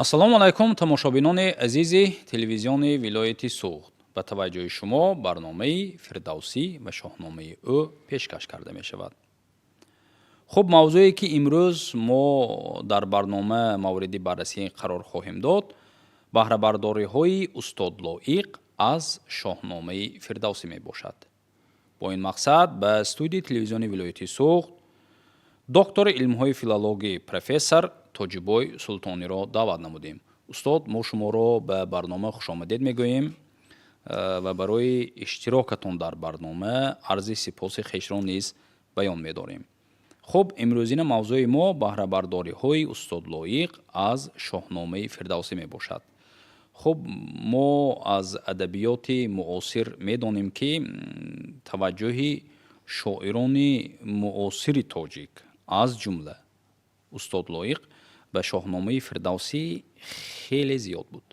ассалому алайкум тамошобинони азизи телевизиони вилояти суғд. ба таваҷҷӯҳи шумо барномаи фирдавсӣ ва шоҳномаи ӯ пешкаш карда мешавад. хуб, мавзӯе ки имрӯз мо дар барнома мавриди баррасӣ қарор хоҳем дод, баҳрабардориҳои устод лоиқ аз шоҳномаи фирдавсӣ мебошад. бо ин мақсад ба студияи телевизиони вилояти суғд доктори илмҳои филологӣ профессор тоҷибой султониро даъват намудем. устод, мо шуморо ба барнома хушомадед мегӯем ва барои иштирокатон дар барнома арзи сипоси хешро низ баён медорем. хуб, имрӯзина мавзӯи мо баҳрабардориҳои устод лоиқ аз шоҳномаи фирдавсӣ мебошад. хуб, мо аз адабиёти муосир медонем ки таваҷҷӯҳи шоирони муосири тоҷик аз ҷумла устод лоиқ ба шоҳномаи фирдавсӣ хеле зиёд буд.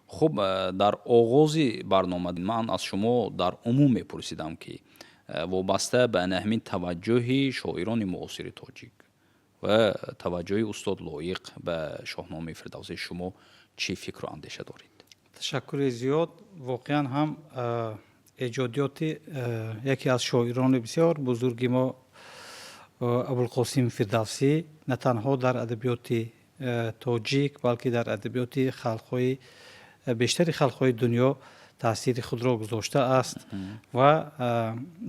хуб, дар оғози барнома ман аз шумо дар умум мепурсидам ки вобаста ба аҳамияти таваҷҷӯҳи шоирони муосири тоҷик ва таваҷҷӯҳи устод лоиқ ба шоҳномаи фирдавсӣ шумо чӣ фикру андеша доред? ташаккури зиёд. Воқеан ҳам эҷодиёти яке аз шоирони бисёр бузурги мо Абулқосим Фирдавсӣ на танҳо дар адабиёти тоҷик, балки дар адабиёти бештари халқҳои дунё таъсири худро гузоштааст ва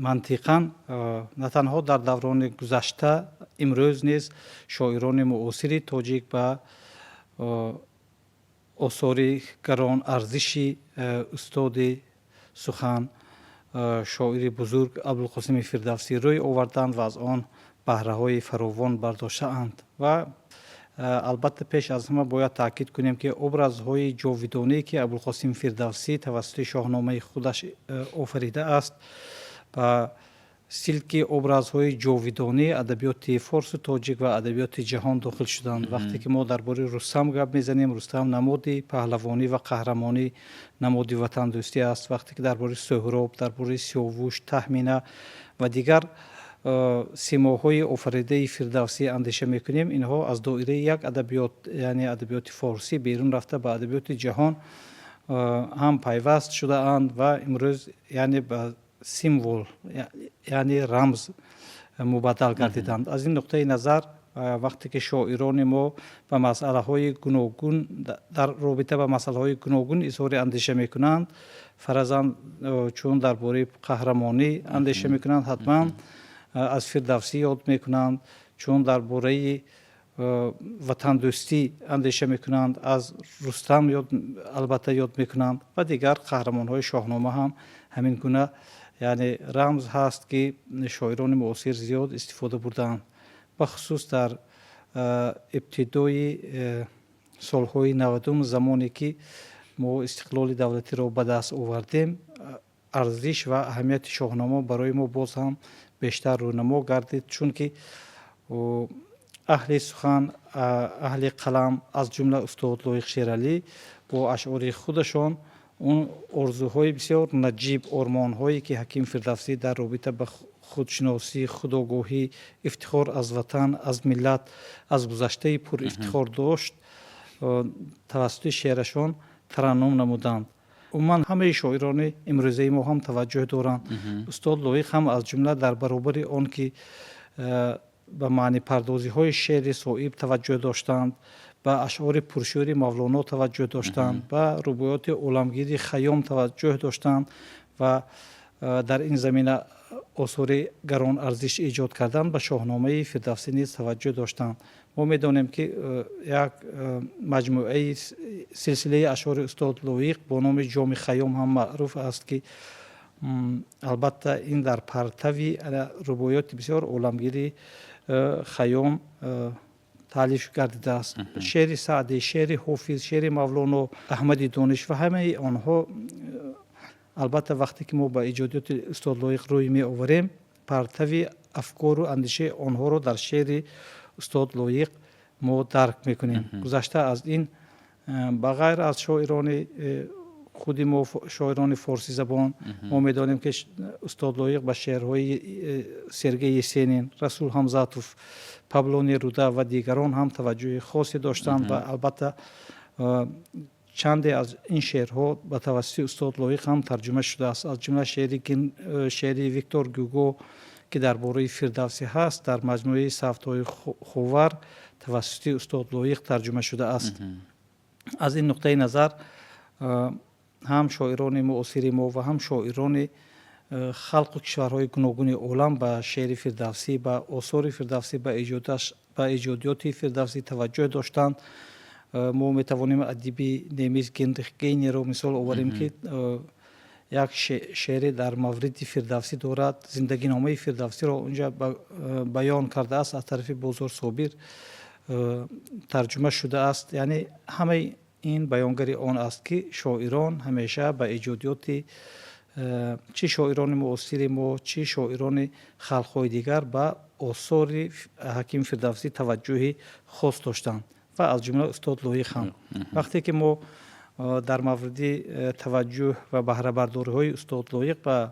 мантиқан на танҳо дар даврони гузашта, имрӯз низ шоирони муосири тоҷик ба осори гаронарзиши устоди сухан шоири бузург Абулқосими Фирдавсӣ рӯй оварданд ва аз он баҳраҳои фаровон бардоштаанд. Ва албатта пеш аз ҳама бояд таъкид кунем ки образҳои ҷовидоние ки Абулқосим Фирдавсӣ тавассути шоҳномаи худаш офаридааст ба силки образҳои ҷовидонии адабиёти форсу тоҷик ва адабиёти ҷаҳон дохил шуданд. Вақте ки мо дар бораи Рустам гап мезанем, Рустам намуди паҳлавонӣ ва қаҳрамонӣ, намуди ватандӯстӣ аст. Вақте ки дар бораи Сӯҳроб, дар бораи Сиёвуш, Таҳмина ва дигар симоҳои офаридаи Фирдавсӣ андеша мекунем, инҳо аз доираи як адабиёт, яъне адабиёти форсӣ берун рафта ба адабиёти ҷаҳон ҳам пайваст шудаанд ва имрӯз яъне ба символ, яъне рамз мубаддал гардиданд. аз ин нуқтаи назар вақте ки шоирони мо ба масъалаҳои гуногун дар робита ба масъалаҳои гуногун изҳори андеша мекунанд, фаразан чун дар бораи қаҳрамонӣ андеша мекунанд, ҳатман аз Фирдавсӣ ёд мекунанд, чун дар бораи ватандӯстӣ андеша мекунанд, аз Рустам албатта ёд мекунанд ва дигар қаҳрамонҳои шоҳнома ҳам ҳамин гуна яъне рамз ҳаст ки шоирони муосир зиёд истифода бурдаанд. бахусус дар ибтидои солҳои 90 замоне ки мо истиқлоли давлатиро ба даст овардем, арзиш ва аҳамияти шоҳнома барои мо боз ҳам бештар рӯнамо гардид, чунки аҳли сухан, аҳли қалам аз ҷумла устод лоиқ Шералӣ бо ашъори худашон он орзуҳои бисёр наҷиб, ормонҳое ки Ҳаким Фирдавсӣ дар робита ба худшиносӣ, худогоҳӣ, ифтихор аз ватан, аз миллат, аз гузаштаи пурифтихор дошт, тавассути шеърашон тараннум намуданд. умуман ҳамаи шоирони имрӯзаи мо ҳам таваҷҷӯҳ доранд. устод лоиқ ҳам аз ҷумла дар баробари он ки ба маънипардозиҳои шеъри соиб таваҷҷӯҳ доштанд, ба ашъори пуршӯри Мавлоно таваҷҷӯҳ доштанд, ба рубоёти оламгири Хайём таваҷҷӯҳ доштанд ва дар ин замина осори гаронарзиш эҷод кардан ба шоҳномаи Фирдавсӣ низ таваҷҷӯҳ доштанд. мо медонем ки як маҷмӯаи силсилаи ашъори устод лоиқ бо номи Ҷоми Хайём ҳам маъруф аст ки албатта ин дар партави рубоёти бисёр оламгири Хайём таълиф гардидааст. шеъри Саъдӣ, шеъри Ҳофиз, шеъри Мавлоно, Аҳмади Дониш ва ҳамаи онҳо албатта вақте ки мо ба эҷодиёти устод лоиқ рӯй меоварем, партави афкору андешаи онҳоро дар шеъри устод лоиқ мо дарк мекунем. гузашта аз ин ба ғайр аз шоирони خود ما شاعران فارسی زبان ما میدانیم که استاد لایق با شعرهای سرگی یسینین، رسول حمزاتوف، پابلو نرودا و دیگران هم توجه خاصی داشتند و البته چند از این شعرها به توسط استاد لایق هم ترجمه شده است. از جمله شعری ویکتور گوگو که درباره فردوسی هست در مجموعه سفت‌های خوور توسط استاد لایق ترجمه شده است. از این نقطه نظر هم شاعران معاصر ما و هم شاعران خلق و کشورهای گوناگون عالم به شعر فردوسی، به آثار فردوسی، به ایجادیات فردوسی توجه داشتند. ما میتوانیم ادیبی نیمیز گندخگینی را مثال آوریم که یک شعر در مورد فردوسی دارد، زندگی نامه فردوسی را اونجا بیان کرده است، از طرف بازار صابر ترجمه شده است. یعنی همه این بیانگری آن است که شاعران همیشه به ایجادیات چه شاعران معاصر ما چه شاعران خلق‌های دیگر به آثار حکیم فردوسی توجه خاص داشتند و از جمله استاد لایق هم. وقتی که ما در مورد توجه و بهره برداری های استاد لایق به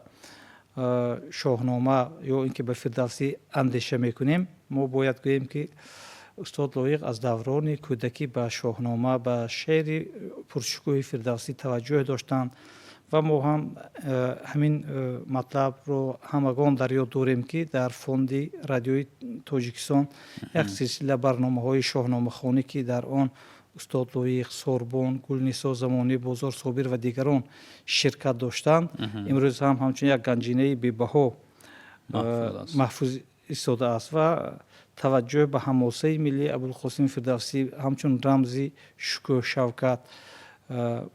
شاهنامه یا اینکه به فردوسی اندیشه میکنیم، ما باید گوییم که استاد لایق از دوران کودکی به شاهنامه، به شعر پرشکوه فردوسی توجه داشتند و ما هم همین مطلب رو همگان در یاد داریم که در فوند رادیوی تاجیکستان یک سلسله برنامه‌های شاهنامه خوانی که در آن استاد لایق، سوربون، گلنیسا زمانی، بازار صابر و دیگران شرکت داشتند، امروز هم همچون یک گنجینه بی‌بها محفوظ ایستاده است و توجه به حماسه ملی ابوالقاسم فردوسی همچون رمزی شکوه، شوکت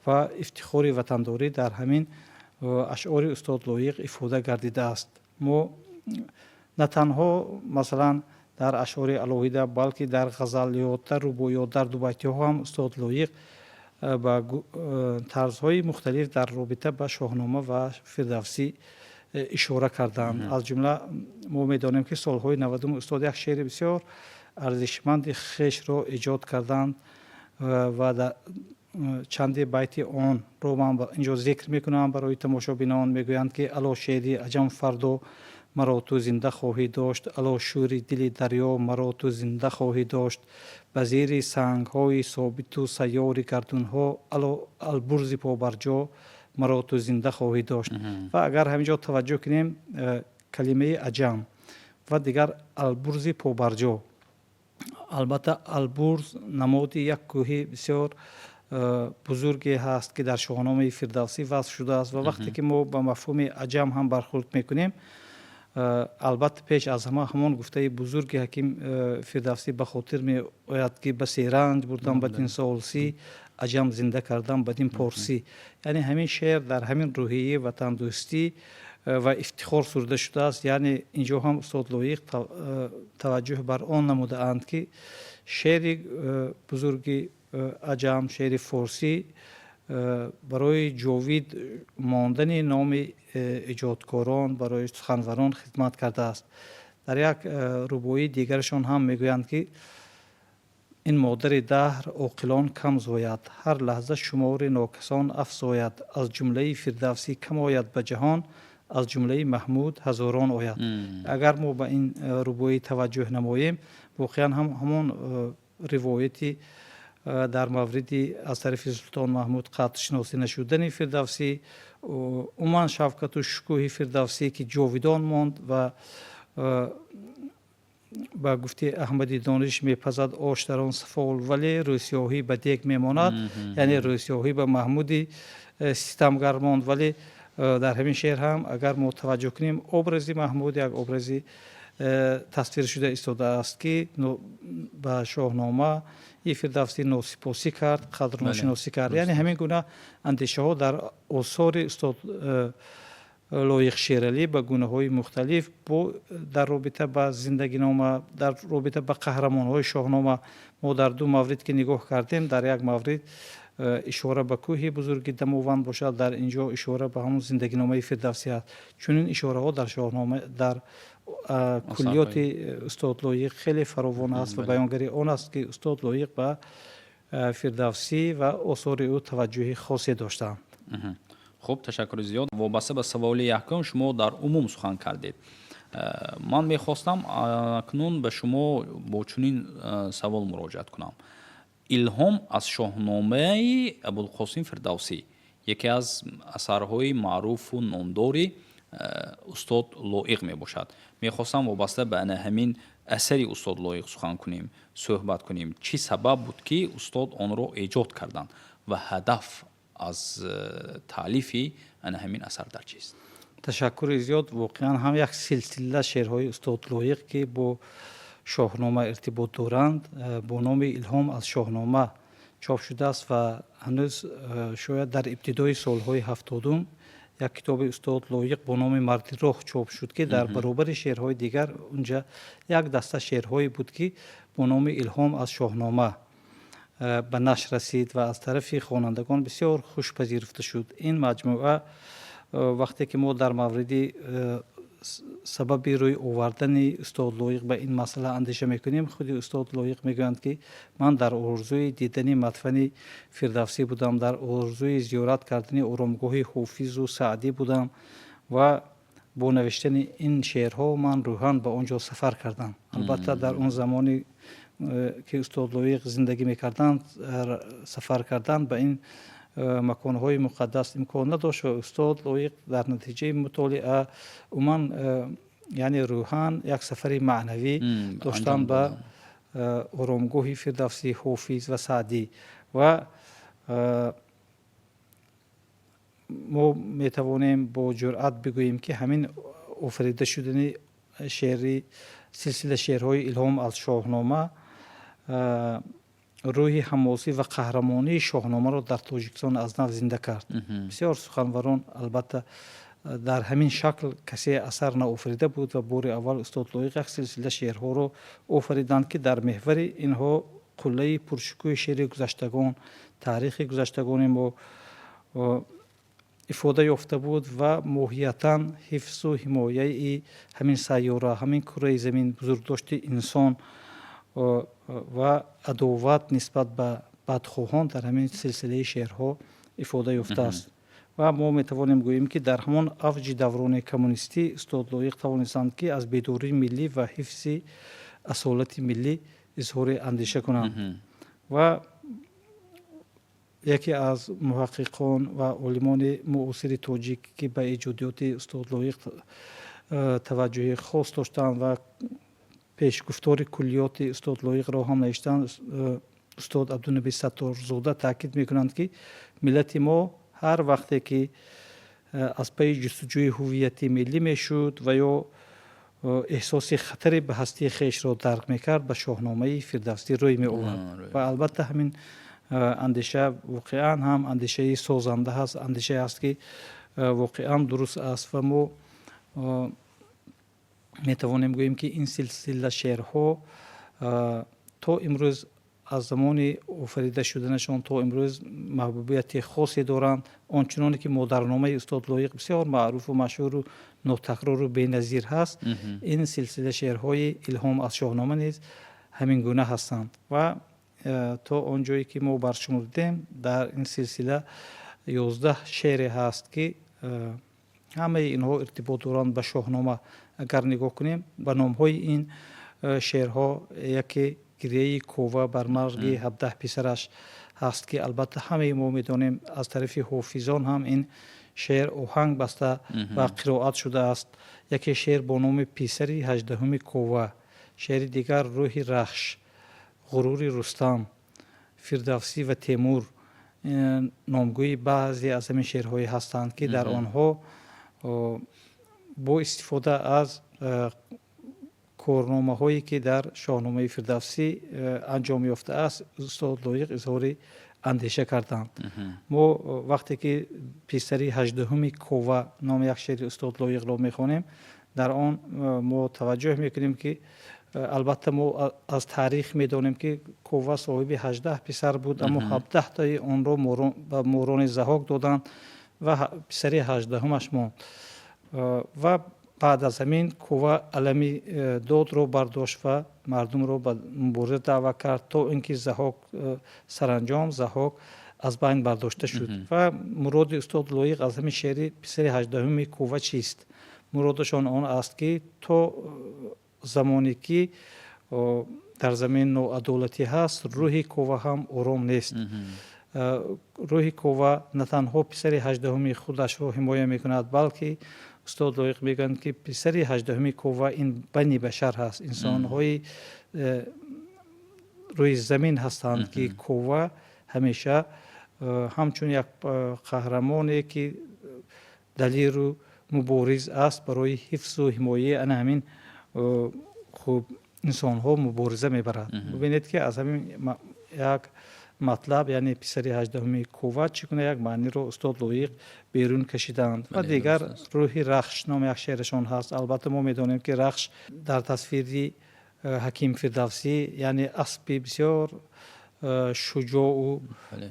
و افتخار وطنداری در همین اشعار استاد لایق افاده گردیده است. ما نه تنها مثلا در اشعار الهیده بلکه در غزلیات، در رباعیات، در دوبیتی‌ها هم استاد لایق با طرزهای مختلف در رابطه با شاهنامه و فردوسی اشاره کردند. از جمله ما می‌دانیم که سالهای 90 استاد یک شعر بسیار ارزشمند خویش را ایجاد کردند و در چند بیت آن رو من اینجا ذکر میکنم برای تماشابینان. میگویند که الا شعری عجم فردا مرا تو زنده خواهی داشت، الا شوری دل دریا مرا تو زنده خواهی داشت، به زیر سنگ های ثابت و سیار گردون ها الا البرز پابرجا مرا تو زنده خواهی داشت. و اگر همینجا توجه کنیم کلمه عجم و دیگر البرز پابرجا، البته البرز نماد یک کوه بسیار بزرگی هست که در شاهنامه فردوسی وصف شده است و وقتی که ما با مفهوم عجم هم برخورد میکنیم، البته پیش از همه همان گفته بزرگ حکیم فردوسی به خاطر می آید که بس رنج بردم بدین سالسی، عجم زنده کردم بدین پارسی. یعنی همین شعر در همین روحیه وطن دوستی و افتخار سرده شده است. یعنی اینجا هم استاد لایق توجه بر آن نموده اند که شعر بزرگی عجم، شعر فارسی برای جاوید ماندن نام ایجادکاران، برای سخنوران خدمت کرده است. در یک رباعی دیگرشان هم میگویند که این مادر دهر عاقلان کم زاید، هر لحظه شمار ناکسان افزاید، از جمله فردوسی کم آید به جهان، از جمله محمود هزاران آید. اگر ما به این رباعی توجه نماییم، واقعا همون روایتی در مورد از طرف سلطان محمود قدر شناسی نشدن فردوسی، عموما شفقت و شکوه فردوسی که جاویدان ماند و با گفته احمدی دانش میپزد آشتران سفال ولی روسیاهی به دیگ میماند. یعنی روسیاهی به محمودی ستمگر ماند. ولی در همین شعر هم اگر ما توجه کنیم، ابرزی محمود یک ابرزی تصویر شده ایستاده است که به شاهنامه فردوسی ناسپاسی کرد، قدر ناشناسی کرد. یعنی همین گونه اندیشه ها در آثار استاد لایق شیرالی به گونه های مختلف در رابطه با زندگی نامه، در رابطه با قهرمان های شاهنامه، ما در دو مورد که نگاه کردیم، در یک مورد اشاره به کوه بزرگی دماوند باشد، در اینجا اشاره به همون زندگی نامه فردوسی است. چون این اشاره ها در شاهنامه، در کلیات استاد لایق خیلی فراوان است و بیانگری آن است که استاد لایق به فردوسی و آثار او توجه خاصی داشتند. خب تشکر زیاد. وابسته به سوال یکم شما در عموم سخن کردید. من میخواستم اکنون به شما با چنین سوال مراجعت کنم. الهام از شاهنامه ابوالقاسم فردوسی یکی از اثرهای معروف و نامداری استاد لایق می باشد. میخواستم وابسته به همین اثری استاد لایق سخن کنیم، صحبت کنیم. چی سبب بود که استاد آن را ایجاد کردند و هدف از تالیف همین اثر در چیست؟ تشکر زیاد. واقعا هم یک سلسله شعرهای استاد لایق که با شاهنامه ارتباط دارند با نام الهام از شاهنامه چاپ شده است و هنوز شاید در ابتدای سالهای 70 یک کتاب استاد لایق با نام مرد راه چاپ شد که در برابر شعرهای دیگر اونجا یک دسته شعرهایی بود که با نام الهام از شاهنامه به نشر رسید و از طرف خوانندگان بسیار خوش پذیرفته شد. این مجموعه وقتی که ما در مورد سبب روی آوردن استاد لایق به این مسئله اندیشه میکنیم، خود استاد لایق میگویند که من در آرزوی دیدن مدفن فردوسی بودم، در آرزوی زیارت کردن آرامگاه حافظ و سعدی بودم و با نوشتن این شعرها من روحاً به آنجا سفر کردم. البته در اون زمانی که استاد لایق زندگی میکردند سفر کردن به این مکانهای مقدس امکان نداشت و استاد لایق در نتیجه مطالعه عموما یعنی روحاً یک سفر معنوی داشتن به آرامگاه فردوسی، حافظ و سعدی و ما میتوانیم با جرأت بگوییم که همین آفریده شدن شعری سلسله شعرهای الهام از شاهنامه روح حماسی و قهرمانی شاهنامه را در تاجیکستان از نو زنده کرد. بسیار سخنوران البته در همین شکل کسی اثر نآفریده بود و بار اول استاد لایق یک سلسله شعرها را آفریدند که در محور اینها قله پرشکوه شعر گذشتگان، تاریخ گذشتگان ما افاده یافته بود و ماهیتاً حفظ و حمایه همین سیاره، همین کره زمین، بزرگداشت انسان و عداوت نسبت به بدخواهان در همین سلسله شعرها افاده یافته است و ما میتوانیم گوییم که در همان اوج دوران کمونیستی استاد لایق توانستند که از بیداری ملی و حفظ اصالت ملی اظهار اندیشه کنند و یکی از محققان و عالمان معاصر تاجیک که به ایجادیات استاد لایق توجه خاص داشتند و پیشگفتار کلیات استاد لایق را هم نوشتند، استاد عبدالنبی ستارزاده تاکید میکنند که ملت ما هر وقتی که از پی جستجوی هویت ملی میشد و یا احساس خطر به هستی خیش را درک میکرد به شاهنامه فردوسی روی می آورد و البته همین اندیشه واقعا هم اندیشه سازنده هست، اندیشه است که واقعا درست است و ما میتوانیم گوییم که این سلسله شعرها تا امروز از زمان آفریده شدنشان تا امروز محبوبیت خاصی دارند، آنچنانی که مادرنامه استاد لایق بسیار معروف و مشهور و ناتکرار و بی‌نظیر هست. این سلسله شعرهای الهام از شاهنامه نیز همین گونه هستند و تا آنجایی که ما برشمردیم در این سلسله 11 شعر هست که همه اینها ارتباط دارند به شاهنامه. اگر نگاه کنیم به نام‌های این شعرها یکی گریه کوه بر مرگ 17 پسرش هست که البته همه ما میدانیم از طرف حافظان هم این شعر آهنگ بسته و قرائت شده است. یکی شعر با نام پسری 18 کوه، شعر دیگر روح رخش، غرور رستم، فردوسی و تیمور نامگوی بعضی از همین شعرهایی هستند که در آنها با استفاده از کارنامه هایی که در شاهنامه فردوسی انجام یافته است استاد لایق اظهار اندیشه کردند. ما وقتی که پسری 18 کوه نام یک شعر استاد لایق را میخوانیم در آن ما توجه میکنیم که البته ما از تاریخ میدانیم که کوه صاحب 18 پسر بود اما 17 تای آن را به موران ضحاک دادند و پسری 18 ماند و بعد از همین کوه علمی داد رو برداشت و مردم رو به مبارزه دعوت کرد تا اینکه ضحاک سرانجام ضحاک از بین برداشته شد. و مراد استاد لایق از همین شعر پسر 18 کوه چیست؟ مرادشان آن است که تا زمانی که در زمین نوعدالتی هست روح کوه هم آرام نیست. روح کوه نه تنها پسر 18 خودش رو حمایه میکند، بلکه استاد لایق میگن که پسر 18 کوه این بنی بشر هست، انسان های روی زمین هستند که کوه همیشه همچون یک قهرمانی که دلیر و مبارز است برای حفظ و حمایه ان همین خوب انسان ها مبارزه میبرد. ببینید که از همین یک مطلب یعنی پسر 18 کوه چگونه یک معنی رو استاد لایق بیرون کشیدند. و دیگر روح رخش نام یک شعرشان هست. البته ما میدونیم که رخش در تصویری حکیم فردوسی یعنی اسبی بسیار شجاع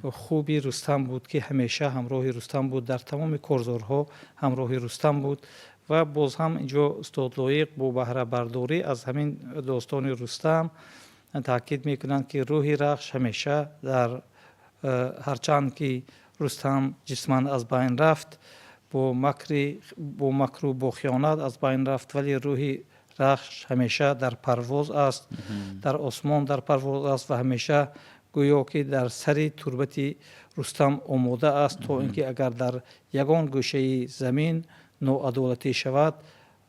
و خوبی رستم بود که همیشه همراه رستم بود، در تمام کارزارها همراه رستم بود. و باز هم اینجا استاد لایق با بهره برداری از همین داستان رستم تاکید میکنند که روح رخش همیشه در هرچند که رستم جسماً از بین رفت، با مکر و با خیانت از بین رفت، ولی روح رخش همیشه در پرواز است، در آسمان در پرواز است و همیشه گویا که در سر تربت رستم آماده است تا اینکه اگر در یگان گوشه زمین نوعدالتی شود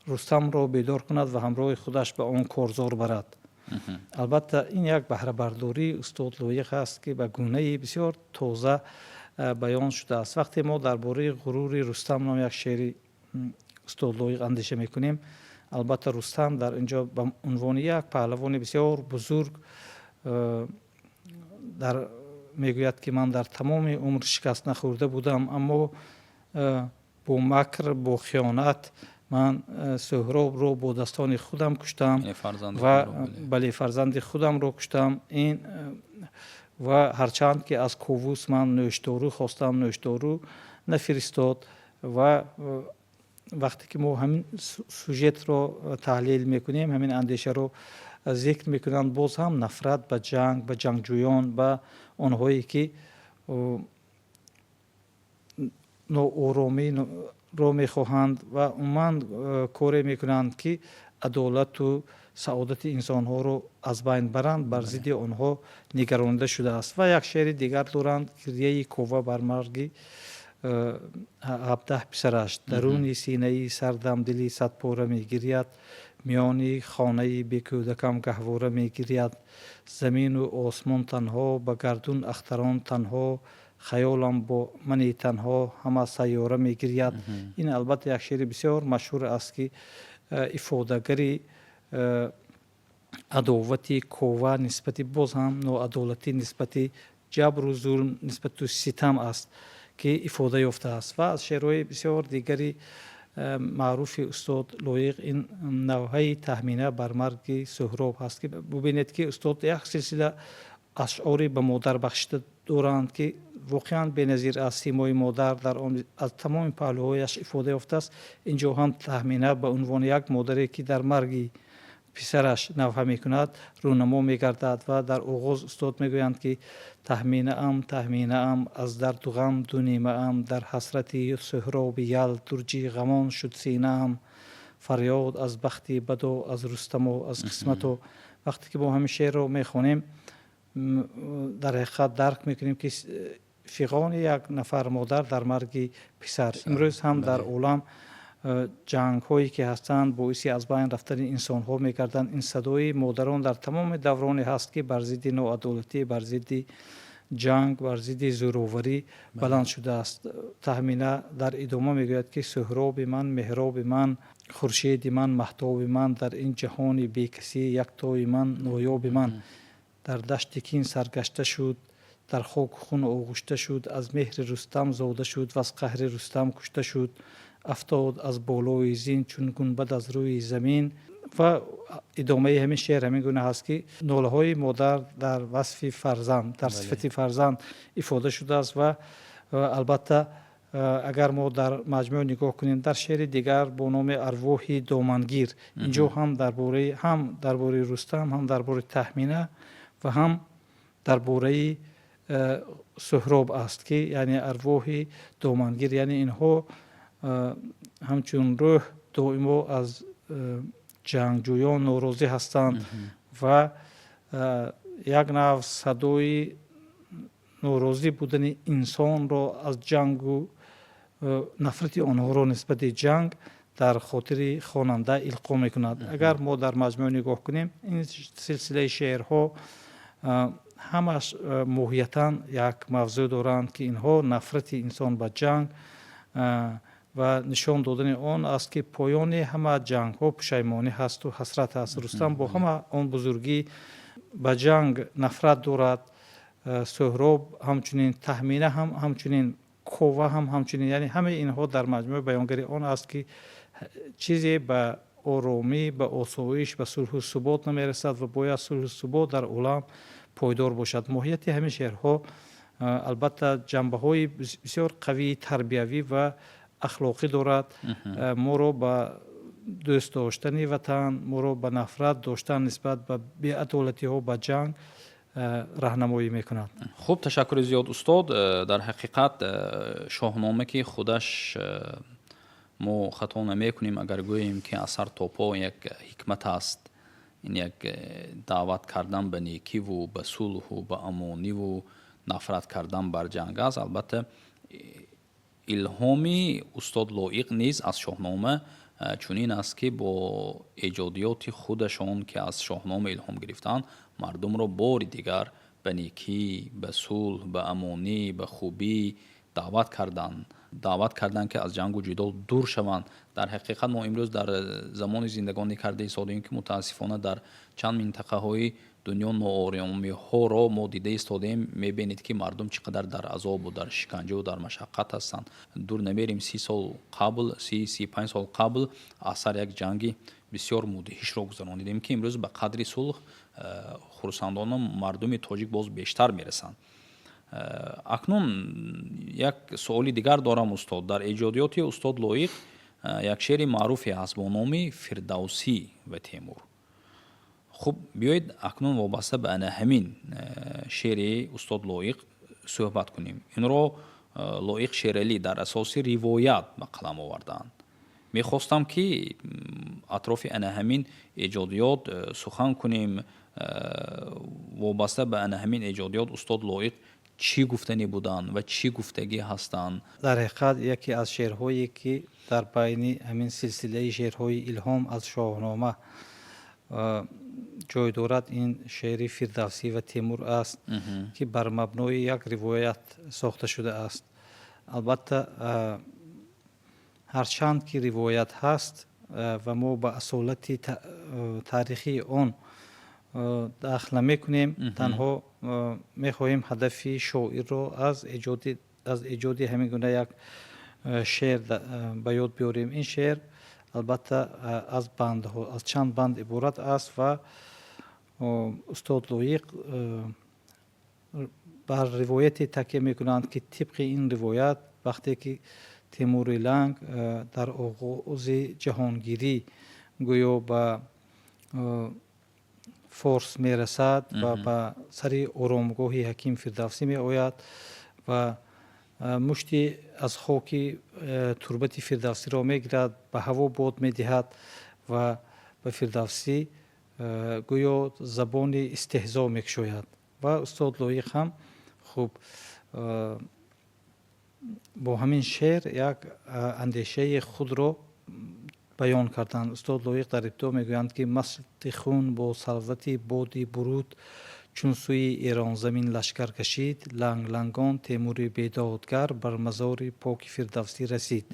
رستم را بیدار کند و همراه خودش به آن کارزار برد. البته این یک بهره برداری استاد لایق است که به گونه بسیار تازه بیان شده است. وقتی ما درباره غرور رستم نام یک شعر استاد لایق اندیشه میکنیم، البته رستم در اینجا به عنوان یک پهلوان بسیار بزرگ در میگوید که من در تمام عمر شکست نخورده بودم، اما با مکر با خیانت من سهراب رو با دستان خودم کشتم و بله فرزند خودم رو کشتم. این و هرچند که از کووس من نوشتارو خواستم نوشتارو نفرستاد. و وقتی که ما همین سوژت رو تحلیل میکنیم، همین اندیشه رو ذکر میکنند، باز هم نفرت به جنگ، به جنگجویان، به آنهایی که ناآرامی رو میخواهند و عموما کاری میکنند که عدالت و سعادت انسان ها رو از بین برند، بر ضد آنها نگرانده شده است. و یک شعر دیگر دارند، گریه کوه بر مرگ 17 پسرش، درون سینه سردم دلی صد پاره میگیرید، میانی خانه بی کودکم گهواره میگیرید، زمین و آسمان تنها، به گردون اختران تنها، خیالم با منی تنها همه سیاره میگیرید. این البته یک شعر بسیار مشهور است که افادهگری عداوت کوه نسبت باز هم نوعدالتی نسبت جبر و ظلم نسبت ستم است که افاده یافته است. و از شعرهای بسیار دیگری معروف استاد لایق این نوحه تهمینه بر مرگ سهراب هست که ببینید که استاد یک سلسله اشعاری به مادر بخشیده دارند که واقعا بی‌نظیر است. سیمای مادر در آن از تمام پهلوهایش افاده یافته است. اینجا هم تهمینه به عنوان یک مادری که در مرگ پسرش نوحه میکند رونما میگردد. و در آغاز استاد میگویند که تهمینه ام از درد و غم دو نیمه ام، در حسرت سهراب یل درجی غمان شد سینه ام، فریاد از بختی بد و از رستم و از قسمت. و وقتی که ما همین شعر رو میخونیم در حقیقت درک میکنیم که فیغان یک نفر مادر در مرگ پسر. امروز هم در عالم جنگ هایی که هستند باعثی از بین رفتن انسان ها میکردند. این صدای مادران در تمام دورانی هست که بر ضد نوعدالتی، بر ضد جنگ، بر ضد زورآوری بلند شده است. تهمینه در ادامه میگوید که سهراب من، مهراب من، خورشید من، مهتاب من، در این جهان بی کسی یکتای من، نایاب من، در دشت کین سرگشته شد، در خاک خون آغشته شد، از مهر رستم زاده شد و از قهر رستم کشته شد، افتاد از بالای زین چون گنبد از روی زمین. و ادامه همین شعر همین گونه هست که ناله های مادر در وصف فرزند، در صفت فرزند افاده شده است. و البته اگر ما در مجموع نگاه کنیم در شعر دیگر با نام ارواح دامنگیر، اینجا هم درباره رستم، هم درباره تهمینه و هم درباره سهراب است که یعنی ارواح دامنگیر، یعنی اینها همچون روح دائما از جنگجویان ناراضی هستند و یک نوع صدای ناراضی بودن انسان را از جنگ و نفرت آنها را نسبت جنگ در خاطر خواننده القا میکند. اگر ما در مجموع نگاه کنیم این سلسله شعرها همش ماهیتاً یک موضوع دارند که اینها نفرت انسان به جنگ و نشان دادن آن است که پایان همه جنگ ها پشیمانی هست و حسرت است. رستم با همه آن بزرگی به جنگ نفرت دارد، سهراب همچنین، تهمینه همچنین، کوه همچنین، یعنی همه اینها در مجموع بیانگری آن است که چیزی به آرامی، به آسایش، به صلح و ثبات نمیرسد و باید صلح و ثبات در عالم پایدار باشد. ماهیت همین شعرها البته جنبه های بسیار قوی تربیوی و اخلاقی دارد. ما رو به دوست داشتن وطن، ما رو به نفرت داشتن نسبت به بی‌عدالتی ها، به جنگ راهنمایی میکند. خوب، تشکر زیاد استاد. در حقیقت شاهنامه که خودش ما خطا نمی کنیم اگر گوییم که اثر توپا یک حکمت است، این یک دعوت کردن به نیکی و به صلح و به امانی و نفرت کردن بر جنگ است. البته الهامی استاد لایق نیز از شاهنامه چنین است که با ایجادیات خودشان که از شاهنامه الهام گرفتند مردم را بار دیگر به نیکی، به صلح، به امانی، به خوبی دعوت کردند که از جنگ و جدال دور شوند. در حقیقت ما امروز در زمان زندگانی کرده ایستادیم که متاسفانه در چند منطقه های دنیا ناآرامی ها را ما دیده ایستادیم. میبینید که مردم چقدر در عذاب و در شکنجه و در مشقت هستند. دور نمیریم 35 سال قبل اثر یک جنگ بسیار مدهش را گذرانیدیم که امروز به قدری صلح خرسندان مردم تاجیک باز بیشتر میرسند. اکنون یک سوالی دیگر دارم استاد. در ایجادیات استاد لایق یک شعر معروفی هست با نام فردوسی و تیمور. خب بیایید اکنون وابسته به همین شعر استاد لایق صحبت کنیم. این را لایق شعرعلی در اساس روایت به قلم آوردند. میخواستم که اطراف همین ایجادیات سخن کنیم. وابسته به همین ایجادیات استاد لایق چی گفتنی بودند و چی گفتگی هستند؟ در حقیقت یکی از شعرهایی که در بین همین سلسله شعرهای الهام از شاهنامه جای دارد این شعر فردوسی و تیمور است که بر مبنای یک روایت ساخته شده است. البته هرچند که روایت هست و ما به اصالت تاریخی آن داخل نمیکنیم، تنها میخواهیم هدف شاعر را از ایجاد همین گونه یک شعر به یاد بیاریم. این شعر البته از چند بند عبارت است و استاد لایق بر روایت تکیه میکنند که طبق این روایت وقتی که تیمور لنگ در آغاز جهانگیری گویا به فارس می رسد و به سر آرامگاه حکیم فردوسی می آید و مشتی از خاک تربت فردوسی را می گیرد، به هوا باد می دهد و به فردوسی گویا زبان استهزا می کشاید. و استاد لایق هم خوب با همین شعر یک اندیشه خود را بیان کردند. استاد لایق در ابتدا میگویند که مست خون با ثروت بادی برود، چون سوی ایران زمین لشکر کشید، لنگ لنگان تیمور بیدادگر بر مزار پاک فردوسی رسید.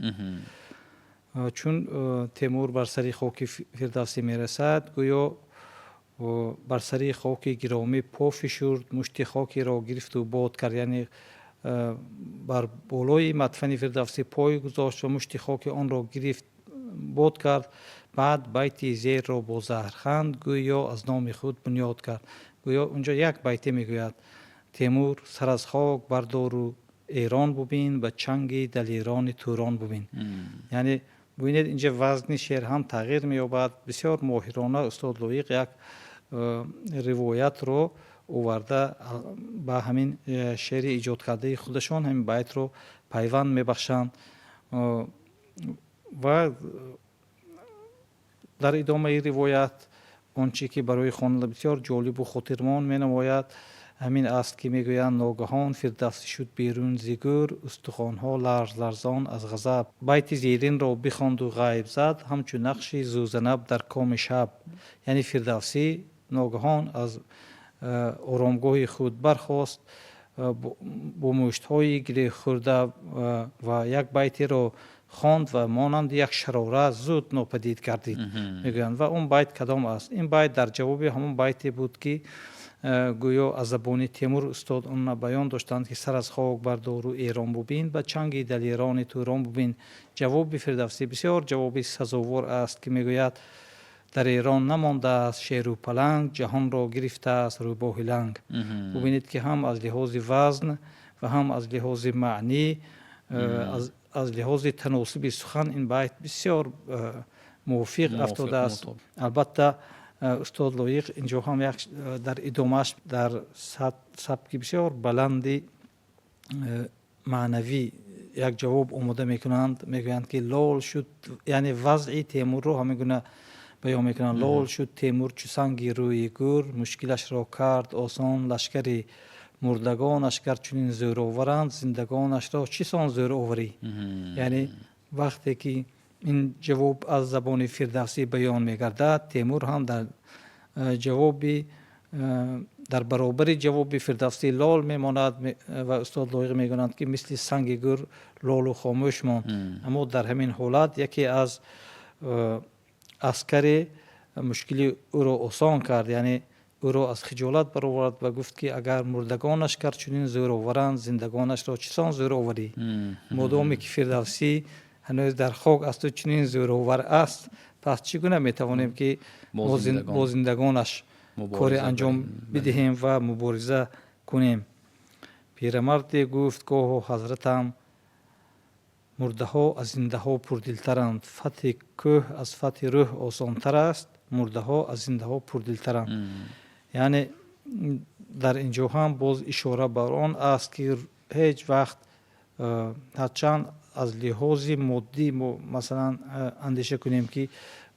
چون تیمور بر سر خاک فردوسی میرسد گویا بر سر خاک گرامی پا فشرد، مشت خاکی را گرفت و باد کرد، یعنی بر بالای مدفن فردوسی پای گذاشت و مشت خاک آن را گرفت باد کرد. بعد بیت زیر را با زهرخند گویا از نام خود بنیاد کرد. گویا اونجا یک بیت میگوید تیمور سر از خاک بردار و ایران ببین، به چنگ دلیران توران ببین. یعنی ببینید اینجا وزن شعر هم تغییر مییابد. بسیار ماهرانه استاد لایق یک روایت رو اوورده با همین شعر ایجاد کرده خودشان همین بیت رو پیوند میبخشند و در ادامه روایت آنچه که برای خواننده بسیار جالب و خاطرمان مینماید همین است که میگویند ناگهان فردوسی شد بیرون ز گور استخوانها لرز لرزان از غضب. بیت زیرین را بخواند و غیب زد همچون نقش زوزنب در کام شب. یعنی فردوسی ناگهان از آرامگاه خود برخاست با مشت‌های گره خورده و یک بیتی را خواند و مانند یک شراره زود ناپدید گردید میگویند. و اون بیت کدام است؟ این بیت در جواب همون بیتی بود که گویا از زبان تیمور استاد اون بیان داشتند که سر از خاک بردار و ایران ببین و چنگ دلیران تو ایران ببین. جواب فردوسی بسیار جواب سزاوار است که میگوید در ایران نمانده است شیر و پلنگ جهان را گرفته است روباه لنگ. ببینید که هم از لحاظ وزن و هم از لحاظ معنی از لحاظ تناسب سخن این بیت بسیار موافق افتاده است. البته استاد لایق اینجا هم یک در ادامهش در سبک بسیار بلندی معنوی یک جواب آماده میکنند. میگویند که لال شد، یعنی وضع تیمور رو همین بیان میکنند. لال شد تیمور چو سنگ روی گور مشکلش را کرد آسان لشکر مردگانش گر چنین زور آورند زندگانش را چیسان زور آوری. یعنی وقتی که این جواب از زبان فردوسی بیان میگردد تیمور هم در جواب در برابر جواب فردوسی لال میماند و استاد لایق میگویند که مثل سنگ گور لال و خاموش ماند. اما در همین حالت یکی از عسکر مشکلی او را آسان کرد، یعنی او را از خجالت برآورد و گفت که اگر مردگانش کرد چنین زور آورند زندگانش را چسان زور آوری. مادامی که فردوسی هنوز در خاک است و چنین زور آور است پس چگونه میتوانیم که با زندگانش کار انجام بدهیم و مبارزه کنیم. پیرمرد گفت گاه حضرتم مرده ها از زنده ها پردلترند. فتح کوه از فتح روح آسانتر است، مرده ها از زنده ها پردلترند. یعنی در اینجا هم باز اشاره بر آن است که هیچ وقت هرچند از لحاظ مادی مثلا اندیشه کنیم که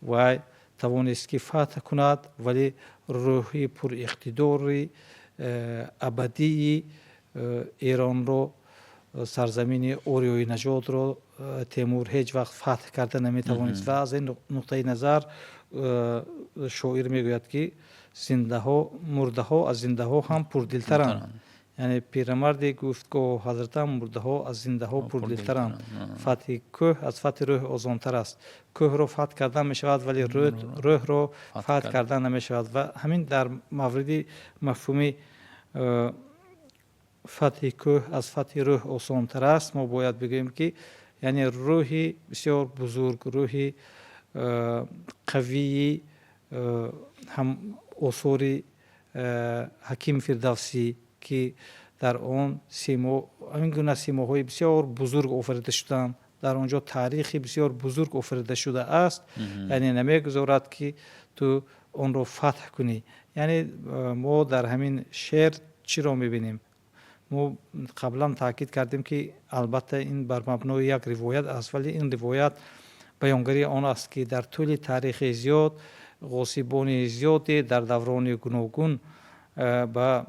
وای توانست که فتح کند ولی روحی پر اقتدار ابدی ایران رو سرزمین اوریای نژاد رو تیمور هیچ وقت فتح کرده نمیتوانست و از این نقطه نظر شاعر میگوید که زنده ها مرده ها از زنده ها هم پردلترند. یعنی پیرمرد گفت که حضرت مرده ها از زنده ها پردلترند. فتح کوه از فتح روح آسانتر است. کوه رو فتح کردن می شود ولی روح رو فتح کردن نمی شود و همین در مورد مفهوم فتح کوه از فتح روح آسانتر است ما باید بگوییم که یعنی روحی بسیار بزرگ، روحی قوی هم اصول حکیم فردوسی که در آن همین گونه سیماهای بسیار بزرگ آفریده شدند، در آنجا تاریخی بسیار بزرگ آفریده شده است. یعنی نمیگذارد که تو آن را فتح کنی. یعنی ما در همین شعر چی را میبینیم؟ ما قبلا تاکید کردیم که البته این بر مبنای یک روایت است ولی این روایت بیانگری آن است که در طول تاریخ زیاد غاصبان زیادی در دوران گوناگون به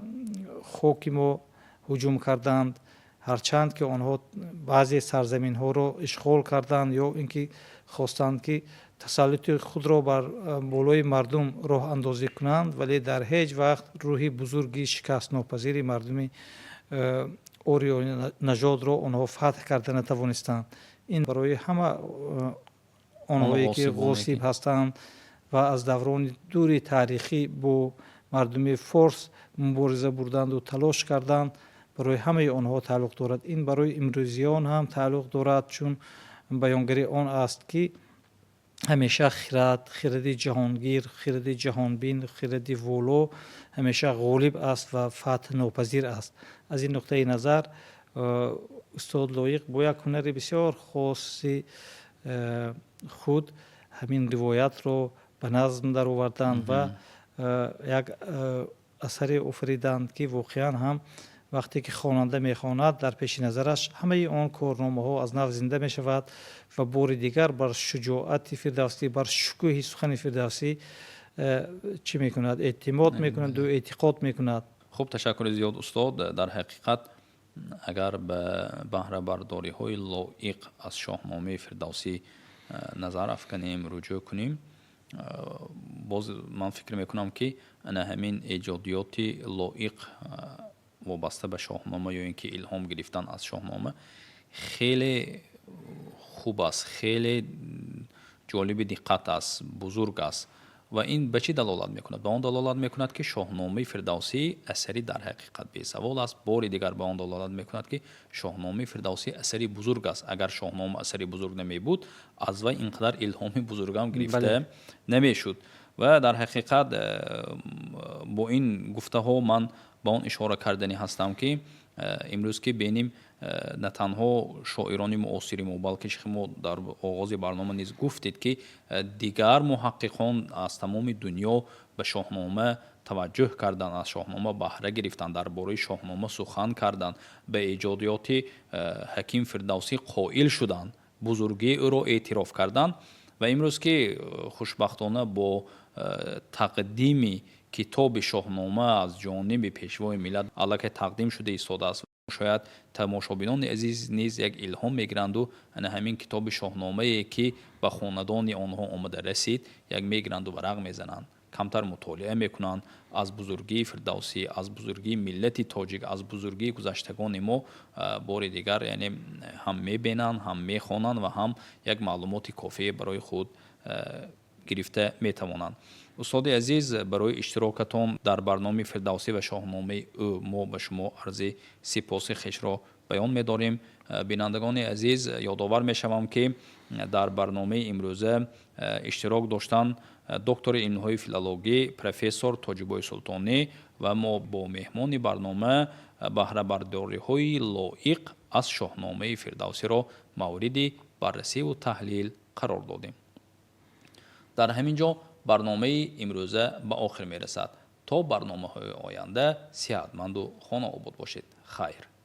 خاک ما هجوم کردند، هرچند که آنها بعضی سرزمین ها را اشغال کردند یا اینکه خواستند که تسلط خود را بر بالای مردم راه اندازی کنند ولی در هیچ وقت روحی بزرگی شکست ناپذیر مردم اوریای نژاد را آنها فتح کرده نتوانستند. این برای همه آنهایی که غاصب هستند و از دوران دوری تاریخی با مردم فارس مبارزه بردند و تلاش کردند برای همه آنها تعلق دارد. این برای امروزیان هم تعلق دارد چون بیانگری آن است که همیشه خرد جهانگیر، خرد جهانبین، خرد والو همیشه غالب است و فتح ناپذیر است. از این نقطه نظر استاد لایق با یک هنر بسیار خاص خود همین روایت رو به نظم در آوردند و یک اثری آفریدند که واقعا هم وقتی که خواننده میخواند در پیش نظرش همه آن کارنامه ها از نو زنده می شود و بار دیگر بر شجاعت فردوسی، بر شکوه سخن فردوسی چی میکند؟ اعتماد میکند و اعتقاد میکند. خوب، تشکر زیاد استاد. در حقیقت اگر به بهره برداری های لایق از شاهنامه فردوسی نظر افکنیم، رجوع کنیم، باز من فکر میکنم که همین ایجادیات لایق وابسته به شاهنامه یا اینکه الهام گرفتن از شاهنامه خیلی خوب است، خیلی جالب دقت است، بزرگ است. و این به چی دلالت میکند؟ به آن دلالت میکند که شاهنامه فردوسی اثری در حقیقت بی سوال است. بار دیگر به آن دلالت میکند که شاهنامه فردوسی اثری بزرگ است. اگر شاهنامه اثری بزرگ نمی بود، از وی اینقدر الهام بزرگ هم گرفته نمیشد. و در حقیقت با این گفته ها من با آن اشاره کردنی هستم که امروز که بینیم نه تنها شاعران معاصر ما بلکه شما در آغاز برنامه نیز گفتید که دیگر محققان از تمام دنیا به شاهنامه توجه کردند، از شاهنامه بهره گرفتند، درباره شاهنامه سخن کردند، به ایجادیات حکیم فردوسی قائل شدند، بزرگی او را اعتراف کردند. و امروز که خوشبختانه با تقدیم کتاب شاهنامه از جانب پیشوای ملت الکی تقدیم شده ایستاده است، شاید تماشابینان عزیز نیز یک الهام میگیرند و همین کتاب شاهنامه که به خاندان آنها آمده رسید یک میگیرند و ورق میزنند، کمتر مطالعه میکنند از بزرگی فردوسی، از بزرگی ملت تاجیک، از بزرگی گذشتگان ما بار دیگر یعنی هم میبینند، هم میخوانند و هم یک معلومات کافی برای خود گرفته میتوانند. استاد عزیز، برای اشتراکتان در برنامه فردوسی و شاهنامه او ما به شما عرض سپاس خویش را بیان می‌داریم. بینندگان عزیز، یادآور می‌شوم که در برنامه امروزه اشتراک داشتن دکتر علم‌های فیلولوژی پروفسور تاجبای سلطانی و ما با مهمان برنامه بهره برداری‌های لایق از شاهنامه فردوسی را مورد بررسی و تحلیل قرار دادیم. در همین جا برنامه امروزه به آخر میرسد. تا برنامه های آینده صحتمند و خانه آباد باشید. خیر.